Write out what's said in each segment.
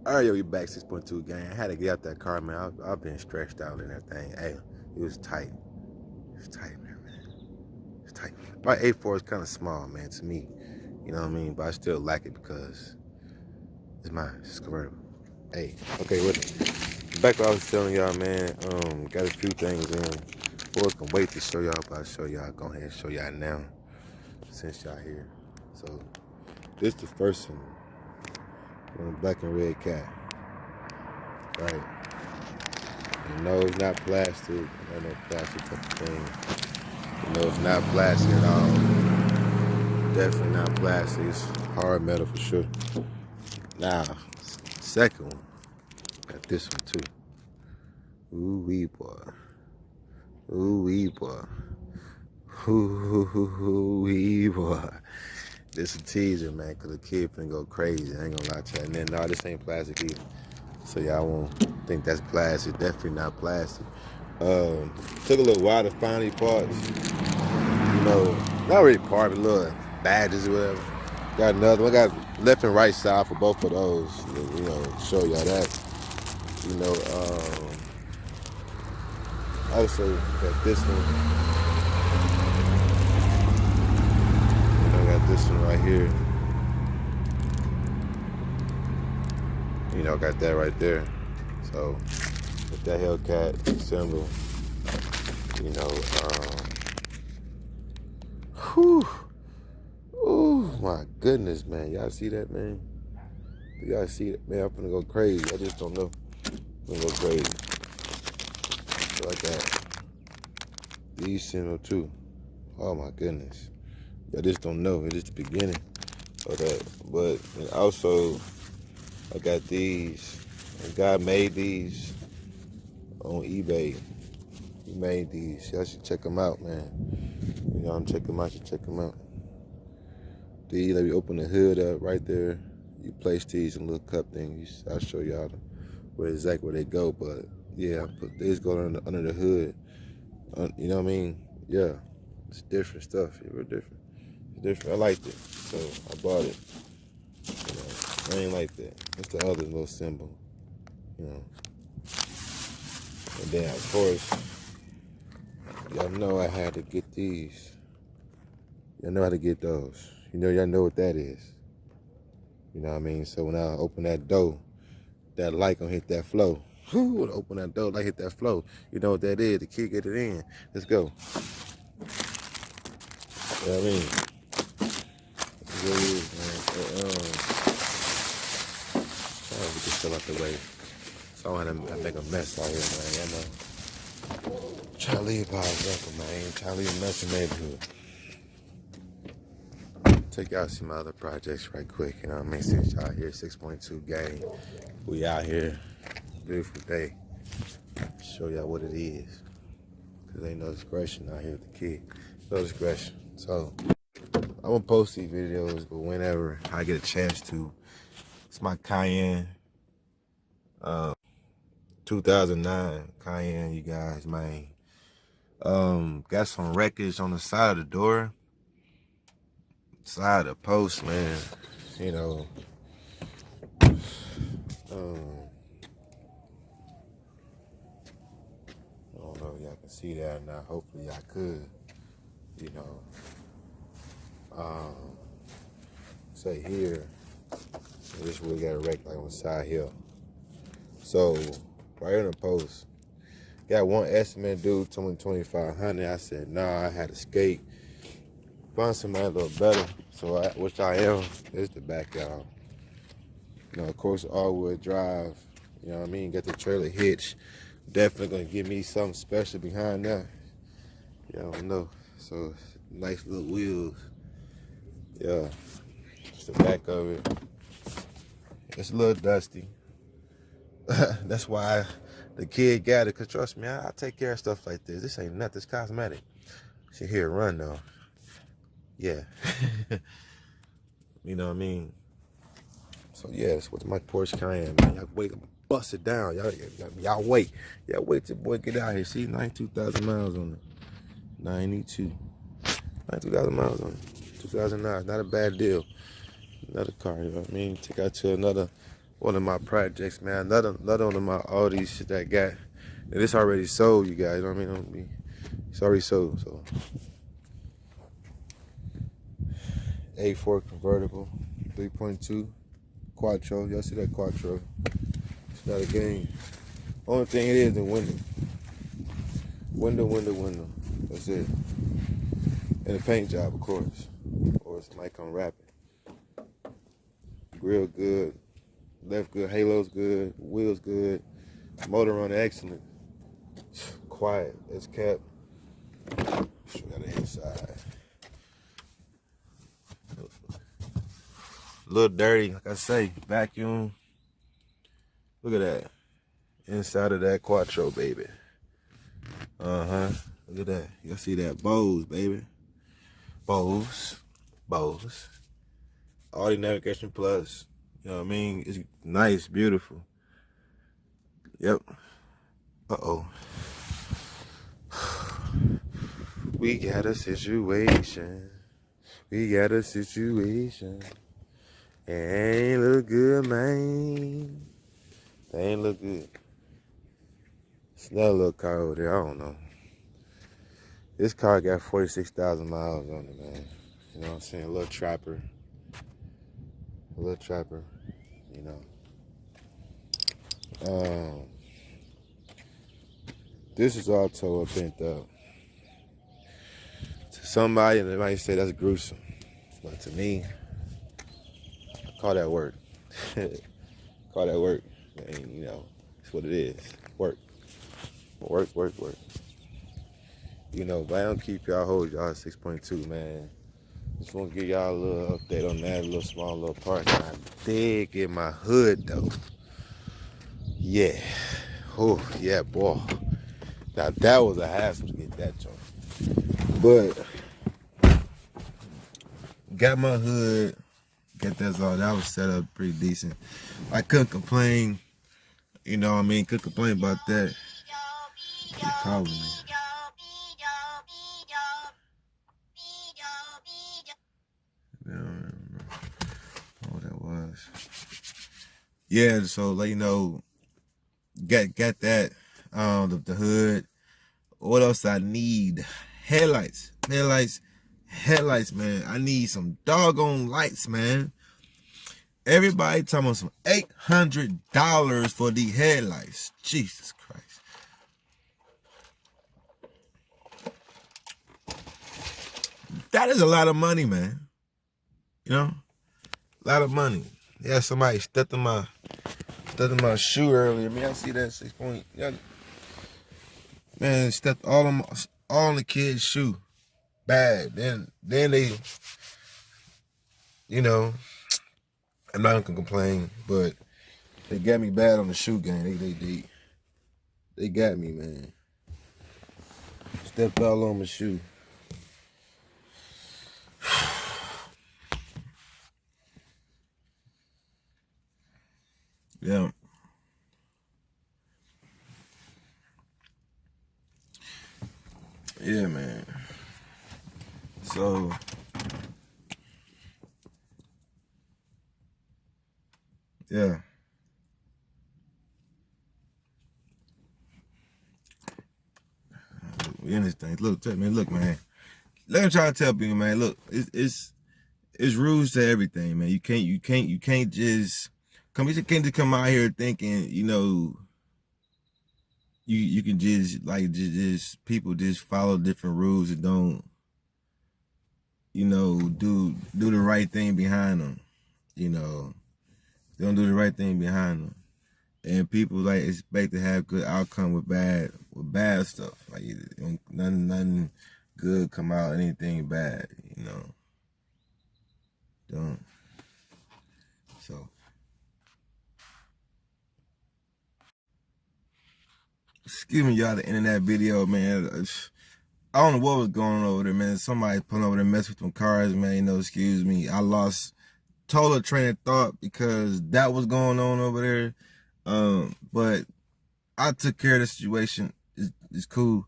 All right, yo, you back 6.2 gang. I had to get out that car, man. I've been stretched out and everything. Hey, it was tight. It was tight, man. It's tight. My A4 is kind of small, man, to me. You know what I mean? But I still like it because it's mine. It's convertible. Hey, okay, back what I was telling y'all, man. Got a few things in. Boys can wait to show y'all, but I'll show y'all. Go ahead and show y'all now, since y'all here. So this the first one, black and red cat. Right. No, it's not plastic. No plastic type of thing. No, it's not plastic at all. Definitely not plastic. It's hard metal for sure. Now, second one. Got this one too. Ooh wee boy. Ooh wee boy. Ooh wee boy. This a teaser, man, cause the kid finna go crazy. I ain't gonna lie to you. And then, no, this ain't plastic either. So y'all won't think that's plastic. Definitely not plastic. Took a little while to find these parts. You know, not really part, but little badges or whatever. Got another one. I got left and right side for both of those. You know, show y'all that. You know, also got this one. I got this one right here. You know, got that right there. So with that Hellcat symbol, you know, whew. Oh my goodness, man. Y'all see that, man? Y'all see it? Man, I'm gonna go crazy. I just don't know. I'm gonna go crazy. So like that. These symbol too. Oh my goodness. I just don't know. It's just the beginning of that. But also, I got these. A guy made these on eBay. He made these. Y'all should check them out, man. You know, I'm check them out. You should check them out. These, let me open the hood up right there. You place these in little cup things. I'll show y'all where exactly where they go. But yeah, these go under the hood. You know what I mean? Yeah, it's different stuff. It's real different. It's different. I liked it, so I bought it. You know, I ain't like that. That's the other little symbol. You know. And then of course, y'all know I had to get these. Y'all know how to get those. You know, y'all know what that is. You know what I mean? So when I open that door, that light gonna hit that flow. Whoo, when I open that door, light hit that flow. You know what that is? The key get it in. Let's go. You know what I mean? That's what it is, man. Trying to get this stuff out the way. So I don't have to make a mess out here, man. You know? Try to leave by example, man. Try to leave a mess in the neighborhood. Take y'all to see my other projects right quick. You know what I mean? Since y'all here, 6.2 gang. We out here. Beautiful day. Show y'all what it is. Cause ain't no discretion out here with the kid. No discretion. So I'm gonna post these videos, but whenever I get a chance to. It's my Cayenne. 2009 Cayenne, you guys, man. Got some wreckage on the side of the door. Side of the post, man. You know. I don't know if y'all can see that or not. Hopefully y'all could. You know. Say here. This really got a wreck like on the side here. So right in the post. Got one estimate due, told me 2,500. I said, nah, I had to skate. Find somebody a little better. So which I am. This is the back, y'all. You know, of course, all-wheel drive. You know what I mean? Got the trailer hitch. Definitely gonna give me something special behind that. Y'all don't know. So nice little wheels. Yeah. Just the back of it. It's a little dusty. That's why the kid got it. Cause trust me, I take care of stuff like this. This ain't nothing. It's cosmetic. She hear it run though. Yeah. You know what I mean? So yes, with my Porsche Cayenne, man. Y'all wait, bust it down. Y'all wait. Y'all wait till boy get out here. See, 92,000 miles on it. 92,000 miles on it. 2009, not a bad deal. Another car, you know what I mean? Take out to another one of my projects, man. Another one of my all these shit that I got. And it's already sold, you guys. You know what I mean? It's already sold. So A4 convertible, 3.2 Quattro. Y'all see that Quattro? It's not a game. Only thing it is the window. Window. That's it. And the paint job, of course. Or somebody come wrap it. Grill good. Left good. Halo's good. Wheels good. Motor run excellent. Quiet. That's kept. Show you the inside. A little dirty, like I say. Vacuum. Look at that. Inside of that Quattro, baby. Look at that. You see that? Bose, baby. Bose. Audi Navigation Plus. You know what I mean? It's nice, beautiful. Yep. Uh-oh. We got a situation. It ain't look good, man. They ain't look good. It's another little car over there. I don't know. This car got 46,000 miles on it, man. You know what I'm saying? A little trapper, you know. This is all tore up, bent up. To somebody, they might say that's gruesome. But to me, I call that work. Call that work. And, you know, it's what it is. Work. You know, but I don't keep y'all, hold y'all at 6.2, man. Just want to give y'all a little update on that, a little small little part. I did get my hood, though. Yeah. Oh, yeah, boy. Now, that was a hassle to get that joint. But, got my hood. Get that all. That was set up pretty decent. I couldn't complain. You know what I mean? Couldn't complain about that. They calling me. I don't remember what that was. Yeah, so let you know, got that, the hood. What else I need? Headlights, man. I need some doggone lights, man. Everybody talking about some $800 for the headlights. Jesus Christ. That is a lot of money, man. You know? A lot of money. Yeah, somebody stepped in my shoe earlier. Man, I see that 6 point. Yeah. Man, stepped all on the kid's shoe. Bad. Then they, you know, I'm not gonna complain, but they got me bad on the shoe game. They got me, man. Stepped all on my shoe. Yeah. Yeah, man. So, yeah. We in this thing. Look, man. Let me try to tell people, man. Look, it's rules to everything, man. You can't just come out here thinking, you know, you can just people just follow different rules and don't, you know, do the right thing behind them. You know, they don't do the right thing behind them, and people like expect to have good outcome with bad stuff. Like nothing good come out, anything bad. You know, don't. So, excuse me, y'all, the end of that video, man. I don't know what was going on over there, man. Somebody pulling over there mess with them cars, man. You know, excuse me. I lost total train of thought because that was going on over there. But I took care of the situation. It's cool.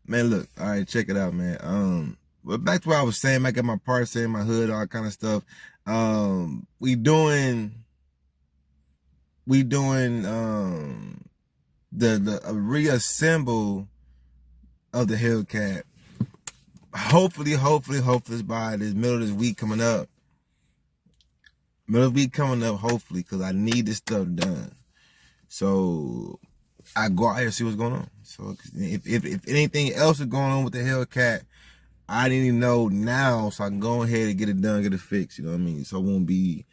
Man, look, all right, check it out, man. But back to what I was saying, I got my parts in my hood, all kind of stuff. We doing we doing the reassemble of the Hellcat. Hopefully by this middle of this week coming up. Hopefully, because I need this stuff done. So I go out here and see what's going on. So if anything else is going on with the Hellcat, I need to know now so I can go ahead and get it done, get it fixed. You know what I mean? So I won't be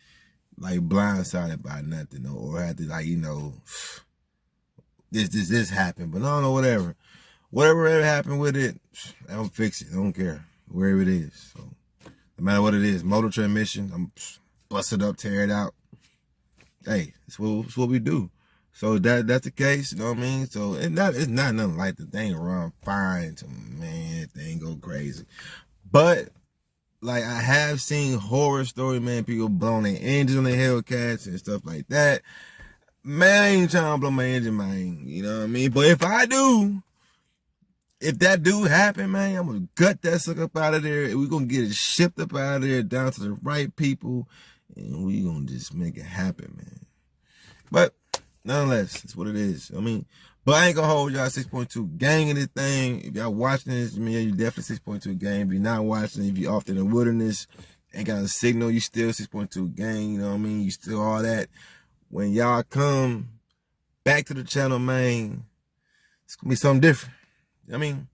like blindsided by nothing or have to like, you know, this happened. But no, whatever. Whatever ever happened with it, I don't fix it. I don't care. Wherever it is. So no matter what it is, motor transmission, I'm bust it up, tear it out. Hey, it's what we do. So that's the case, you know what I mean? So it's not nothing like the thing run fine. So man, thing go crazy. But like I have seen horror story, man, people blowing their engines on their Hellcats and stuff like that. Man, I ain't trying to blow my engine, man. You know what I mean? But if that do happen, man, I'm gonna gut that sucker up out of there. And we're gonna get it shipped up out of there down to the right people. And we gonna just make it happen, man. But nonetheless, it's what it is. I mean, but I ain't gonna hold y'all 6.2 gang in this thing. If y'all watching this, I mean, you definitely 6.2 gang. If you're not watching, if you're off in the wilderness, ain't got a signal, you still 6.2 gang, you know what I mean? You still all that. When y'all come back to the channel, man, it's gonna be something different. I mean,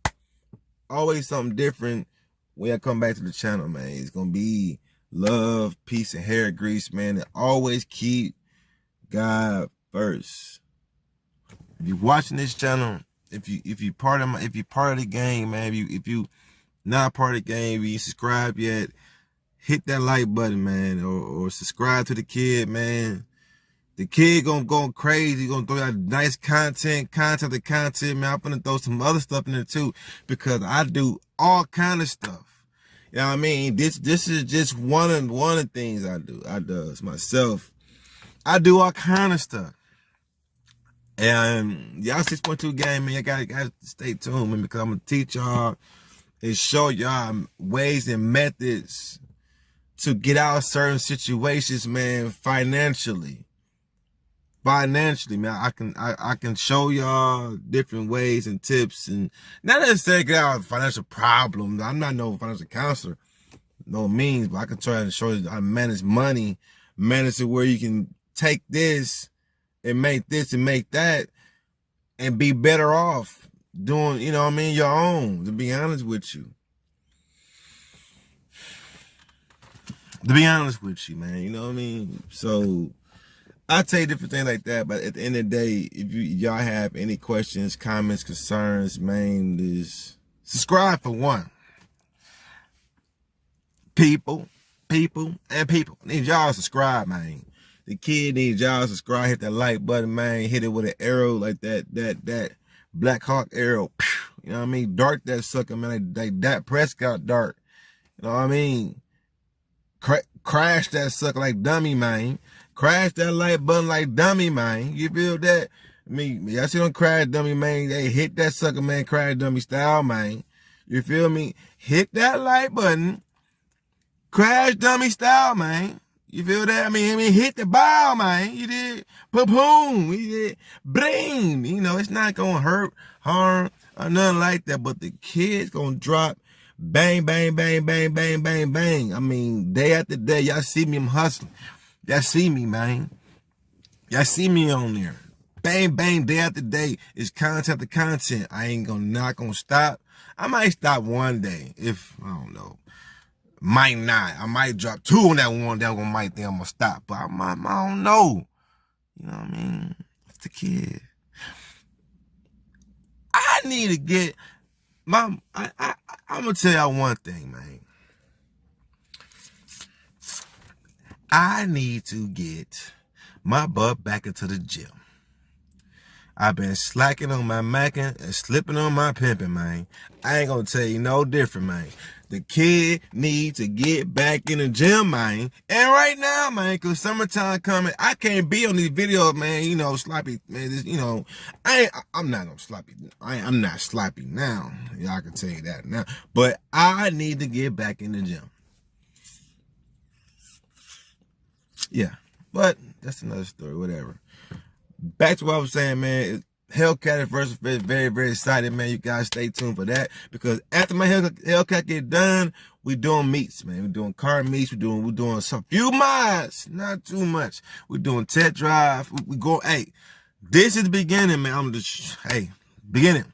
always something different when I come back to the channel, man. It's gonna be love, peace, and hair grease, man. And always keep God first. If you're watching this channel, if you part of the gang, man, if you not part of the gang, if you subscribe yet, hit that like button, man, or subscribe to the kid, man. The kid gonna go crazy, gonna throw out nice content, man. I'm gonna throw some other stuff in there too, because I do all kind of stuff. You know what I mean? This is just one of the things I do. I does myself. I do all kind of stuff. And y'all 6.2 gang, man, you gotta stay tuned, man, because I'm gonna teach y'all and show y'all ways and methods to get out of certain situations, man, financially, man. I can show y'all different ways and tips, and not necessarily get out of financial problems. I'm not no financial counselor, no means, but I can try to show you how to manage money, manage it where you can take this and make this and make that and be better off doing, you know what I mean, your own, to be honest with you. To be honest with you, man, you know what I mean? So I tell you different things like that, but at the end of the day, if y'all have any questions, comments, concerns, man, is subscribe for one. People. Need y'all subscribe, man. The kid needs y'all subscribe, hit that like button, man. Hit it with an arrow like that Black Hawk arrow. You know what I mean? Dart that sucker, man. Like that Prescott dart. You know what I mean? Crash that sucker like dummy, man. Crash that like button like dummy, man. You feel that? I mean, y'all see them crash dummy, man. They hit that sucker, man. Crash dummy style, man. You feel me? Hit that like button. Crash dummy style, man. You feel that? I mean, hit the ball, man. You did. Boom. You did. Bring. You know, it's not going to hurt, harm, or nothing like that. But the kid's going to drop bang, bang, bang, bang, bang, bang, bang. I mean, day after day, y'all see me, I'm hustling. Y'all see me, man. Y'all see me on there. Bang, bang, day after day. It's content after content. I ain't not going to stop. I might stop one day if, I don't know. Might not. I might drop 2 on that one that I might think I'm gonna stop. But I don't know. You know what I mean? It's the kid. I need to get I'm gonna tell y'all one thing, man. I need to get my butt back into the gym. I've been slacking on my macking and slipping on my pimping, man. I ain't gonna tell you no different, man. The kid needs to get back in the gym, man. And right now, man, cause summertime coming, I can't be on these videos, man. You know, sloppy, man. This, you know, I'm not no sloppy. I'm not sloppy now. Y'all can tell you that now. But I need to get back in the gym. Yeah, but that's another story. Whatever. back to what I was saying, man. Hellcat versus Fish, very, very excited, man. You guys stay tuned for that, because after my Hellcat get done, we doing meets, man. We're doing car meets. We're doing some few miles, not too much. We're doing test drive. We go, hey, this is the beginning, man. I'm just, hey, beginning.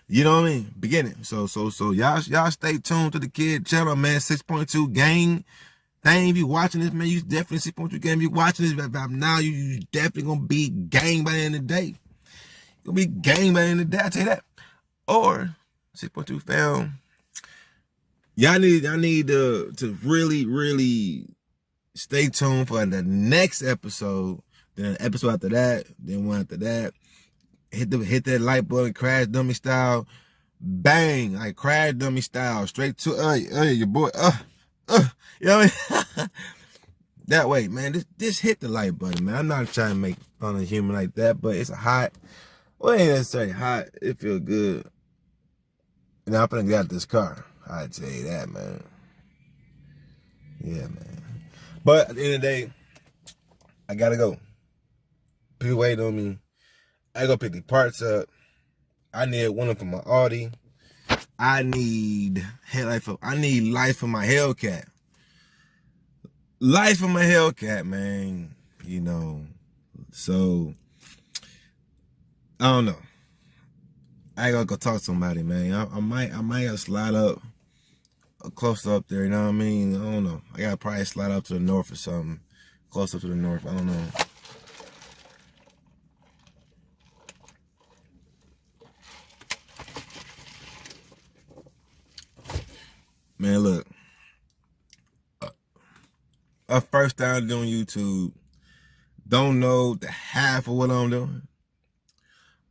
You know what I mean? Beginning. So y'all stay tuned to the kid channel, man. 6.2 gang. Thing, if you watching this, man, you definitely 6.2 gang. If you watching this right now, you definitely gonna be gang by the end of the day. You'll be gang by the end of the day, I tell you that. Or 6.2 fam, y'all need to really stay tuned for the next episode. Then the episode after that, then one after that. Hit that like button, crash dummy style, bang, like crash dummy style, straight to your boy, you know what I mean? That way, man. Just hit the like button, man. I'm not trying to make fun of human like that, but it's hot. Well, it ain't necessarily hot. It feel good. And I'm gonna get out this car. I tell you that, man. Yeah, man. But at the end of the day, I gotta go. People waiting on me. I go pick the parts up. I need one for my Audi. I need life for my Hellcat. Life for my Hellcat, man. You know. So I don't know. I gotta go talk to somebody, man. I might gotta slide up close up there, you know what I mean? I don't know. I gotta probably slide up to the north or something. Close up to the north. I don't know. Man, look. A first time doing YouTube. Don't know the half of what I'm doing.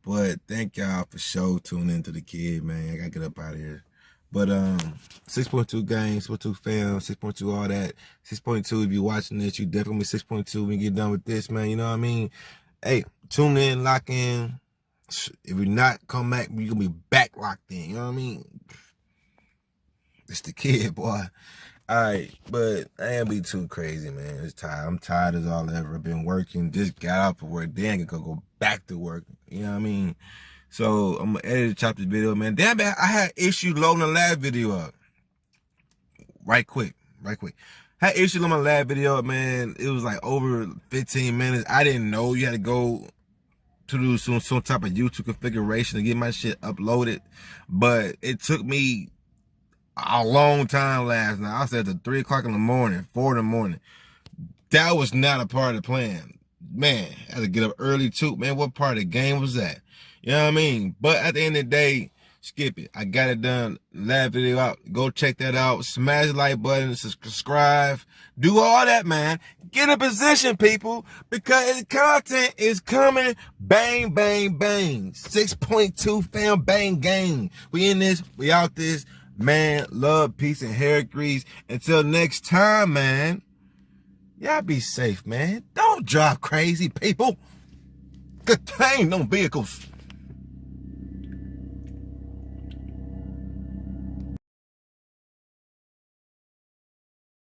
But thank y'all for sure tuning into the kid, man. I gotta get up out of here. But 6.2 games, 6.2 fam, 6.2 all that. 6.2, if you're watching this, you definitely 6.2 when you get done with this, man. You know what I mean? Hey, tune in, lock in. If you're not, come back, you're gonna be back locked in. You know what I mean? It's the kid, boy. Alright, but I ain't be too crazy, man. It's tired. I'm tired as all ever. I've been working, just got out of work. Then I can go back to work. You know what I mean? So I'm gonna edit and chop this video, man. Damn, man, I had issue loading the last video up. Right quick. Had issue on my last video up, man. It was like over 15 minutes. I didn't know you had to go to do some type of YouTube configuration to get my shit uploaded. But it took me a long time last night. I said at 3 o'clock in the morning, 4 in the morning. That was not a part of the plan. Man, I had to get up early too. Man, what part of the game was that? You know what I mean? But at the end of the day, skip it. I got it done. Last video out. Go check that out. Smash the like button. Subscribe. Do all that, man. Get in position, people, because the content is coming. Bang, bang, bang. 6.2 fam, bang, gang. We in this. We out this. Man, love, peace, and hair grease. Until next time, man. Y'all be safe, man. Don't drive crazy, people. Good thing, no vehicles.